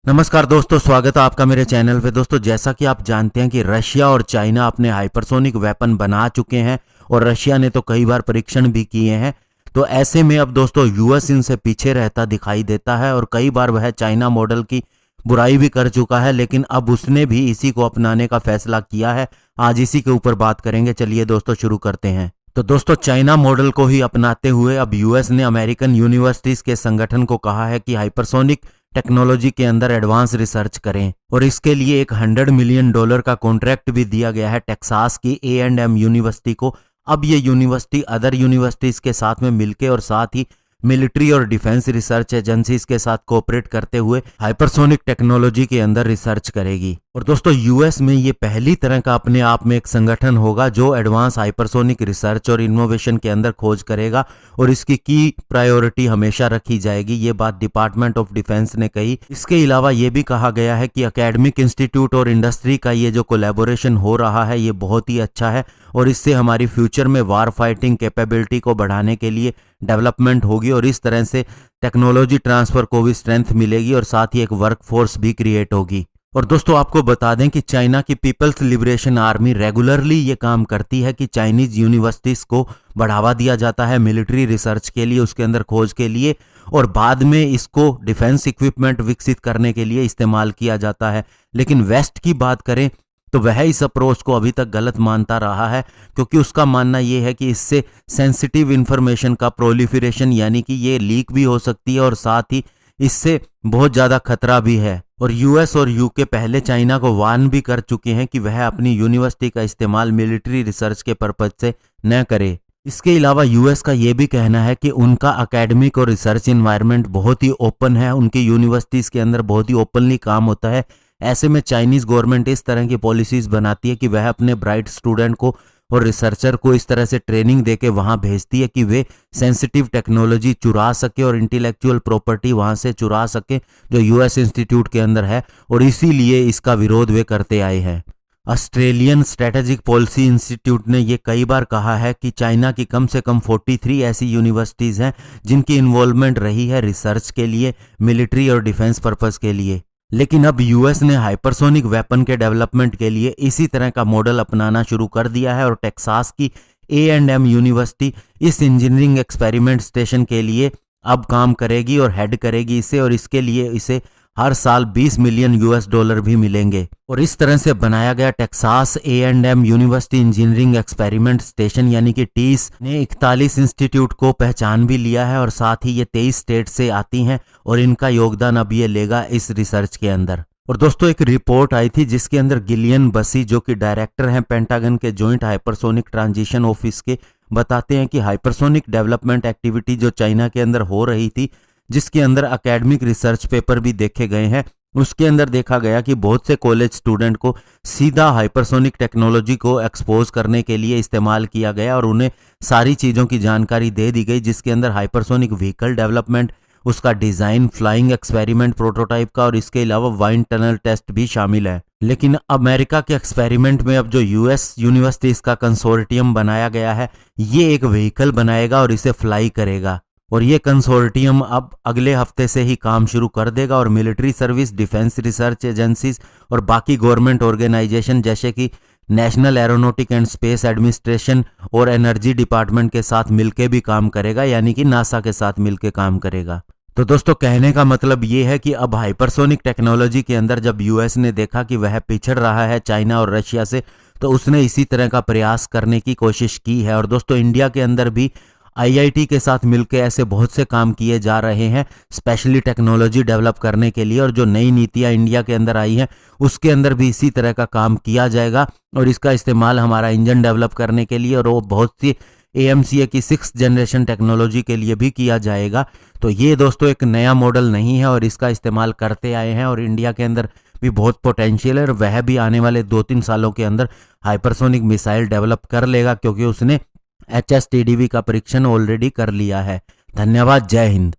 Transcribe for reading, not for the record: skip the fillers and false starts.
नमस्कार दोस्तों, स्वागत है आपका मेरे चैनल पे। दोस्तों, जैसा कि आप जानते हैं कि रशिया और चाइना अपने हाइपरसोनिक वेपन बना चुके हैं और रशिया ने तो कई बार परीक्षण भी किए हैं। तो ऐसे में अब दोस्तों यूएस इनसे पीछे रहता दिखाई देता है और कई बार वह चाइना मॉडल की बुराई भी कर चुका है, लेकिन अब उसने भी इसी को अपनाने का फैसला किया है। आज इसी के ऊपर बात करेंगे। चलिए दोस्तों शुरू करते हैं। तो दोस्तों, चाइना मॉडल को ही अपनाते हुए अब यूएस ने अमेरिकन यूनिवर्सिटीज के संगठन को कहा है कि हाइपरसोनिक टेक्नोलॉजी के अंदर एडवांस रिसर्च करें और इसके लिए एक $100 मिलियन का कॉन्ट्रैक्ट भी दिया गया है टेक्सास की A&M यूनिवर्सिटी को। अब ये यूनिवर्सिटी अदर यूनिवर्सिटीज के साथ में मिलके और साथ ही मिलिट्री और डिफेंस रिसर्च एजेंसीज के साथ कोऑपरेट करते हुए हाइपरसोनिक टेक्नोलॉजी के अंदर रिसर्च करेगी। और दोस्तों, यूएस में ये पहली तरह का अपने आप में एक संगठन होगा जो एडवांस हाइपरसोनिक रिसर्च और इनोवेशन के अंदर खोज करेगा और इसकी की प्रायोरिटी हमेशा रखी जाएगी। ये बात डिपार्टमेंट ऑफ डिफेंस ने कही। इसके अलावा ये भी कहा गया है कि एकेडमिक इंस्टीट्यूट और इंडस्ट्री का ये जो कोलैबोरेशन हो रहा है ये बहुत ही अच्छा है और इससे हमारी फ्यूचर में वार फाइटिंग कैपेबिलिटी को बढ़ाने के लिए डेवलपमेंट होगी और इस तरह से टेक्नोलॉजी ट्रांसफर को भी स्ट्रेंथ मिलेगी और साथ ही एक वर्कफोर्स भी क्रिएट होगी। और दोस्तों, आपको बता दें कि चाइना की पीपल्स लिबरेशन आर्मी रेगुलरली ये काम करती है कि चाइनीज यूनिवर्सिटीज को बढ़ावा दिया जाता है मिलिट्री रिसर्च के लिए, उसके अंदर खोज के लिए, और बाद में इसको डिफेंस इक्विपमेंट विकसित करने के लिए इस्तेमाल किया जाता है। लेकिन वेस्ट की बात करें तो वह इस अप्रोच को अभी तक गलत मानता रहा है, क्योंकि उसका मानना यह है कि इससे सेंसिटिव इंफॉर्मेशन का प्रोलिफरेशन यानी कि ये लीक भी हो सकती है और साथ ही इससे बहुत ज़्यादा खतरा भी है। और यूएस और यूके पहले चाइना को वार्न भी कर चुके हैं कि वह अपनी यूनिवर्सिटी का इस्तेमाल मिलिट्री रिसर्च के पर्पज से न करे। इसके अलावा यूएस का यह भी कहना है कि उनका एकेडमिक और रिसर्च इन्वायरमेंट बहुत ही ओपन है, उनकी यूनिवर्सिटीज़ के अंदर बहुत ही ओपनली काम होता है। ऐसे में चाइनीज गवर्नमेंट इस तरह की पॉलिसीज बनाती है कि वह अपने ब्राइट स्टूडेंट को और रिसर्चर को इस तरह से ट्रेनिंग देके वहां भेजती है कि वे सेंसिटिव टेक्नोलॉजी चुरा सके और इंटेलेक्चुअल प्रॉपर्टी वहां से चुरा सके जो यूएस इंस्टीट्यूट के अंदर है, और इसीलिए इसका विरोध वे करते आए हैं। ऑस्ट्रेलियन स्ट्रेटेजिक पॉलिसी इंस्टीट्यूट ने ये कई बार कहा है कि चाइना की कम से कम 43 ऐसी यूनिवर्सिटीज़ हैं जिनकी इन्वॉल्वमेंट रही है रिसर्च के लिए, मिलिट्री और डिफेंस पर्पज़ के लिए। लेकिन अब यूएस ने हाइपरसोनिक वेपन के डेवलपमेंट के लिए इसी तरह का मॉडल अपनाना शुरू कर दिया है और टेक्सास की A&M यूनिवर्सिटी इस इंजीनियरिंग एक्सपेरिमेंट स्टेशन के लिए अब काम करेगी और हेड करेगी इसे, और इसके लिए इसे हर साल $20 मिलियन भी मिलेंगे। और इस तरह से बनाया गया Texas A&M university engineering experiment station यानी कि टीस ने 41 इंस्टीट्यूट को पहचान भी लिया है और साथ ही ये 23 स्टेट से आती हैं और इनका योगदान अब ये लेगा इस रिसर्च के अंदर। और दोस्तों, एक रिपोर्ट आई थी जिसके अंदर गिलियन बसी जो कि डायरेक्टर हैं पेंटागन के जॉइंट हाइपरसोनिक ट्रांजिशन ऑफिस के, बताते हैं कि हाइपरसोनिक डेवलपमेंट एक्टिविटी जो चाइना के अंदर हो रही थी, जिसके अंदर एकेडमिक रिसर्च पेपर भी देखे गए हैं, उसके अंदर देखा गया कि बहुत से कॉलेज स्टूडेंट को सीधा हाइपरसोनिक टेक्नोलॉजी को एक्सपोज करने के लिए इस्तेमाल किया गया और उन्हें सारी चीज़ों की जानकारी दे दी गई, जिसके अंदर हाइपरसोनिक व्हीकल डेवलपमेंट, उसका डिज़ाइन, फ्लाइंग एक्सपेरिमेंट प्रोटोटाइप का, और इसके अलावा वाइन टनल टेस्ट भी शामिल है। लेकिन अमेरिका के एक्सपेरिमेंट में अब जो यूएस यूनिवर्सिटीज़ का कंसोर्टियम बनाया गया है, ये एक व्हीकल बनाएगा और इसे फ्लाई करेगा, और ये कंसोर्टियम अब अगले हफ्ते से ही काम शुरू कर देगा और military service, defence research agencies और बाकी गवर्नमेंट ऑर्गेनाइजेशन जैसे कि national aeronautic and space administration और एनर्जी डिपार्टमेंट के साथ मिलके भी काम करेगा, यानी कि नासा के साथ मिलके काम करेगा। तो दोस्तों, कहने का मतलब ये है कि अब हाइपरसोनिक टेक्नोलॉजी के अंदर जब यूएस ने देखा कि वह पिछड़ रहा है चाइना और रशिया से, तो उसने इसी तरह का प्रयास करने की कोशिश की है। और दोस्तों, इंडिया के अंदर भी आईआईटी के साथ मिलकर ऐसे बहुत से काम किए जा रहे हैं स्पेशली टेक्नोलॉजी डेवलप करने के लिए, और जो नई नीतियां इंडिया के अंदर आई हैं उसके अंदर भी इसी तरह का काम किया जाएगा और इसका इस्तेमाल हमारा इंजन डेवलप करने के लिए और वो बहुत सी AMCA की 6th जनरेशन टेक्नोलॉजी के लिए भी किया जाएगा। तो ये दोस्तों एक नया मॉडल नहीं है और इसका इस्तेमाल करते आए हैं और इंडिया के अंदर भी बहुत पोटेंशियल है और वह भी आने वाले 2-3 सालों के अंदर हाइपरसोनिक मिसाइल डेवलप कर लेगा, क्योंकि उसने HSTDV का परीक्षण ऑलरेडी कर लिया है। धन्यवाद। जय हिंद।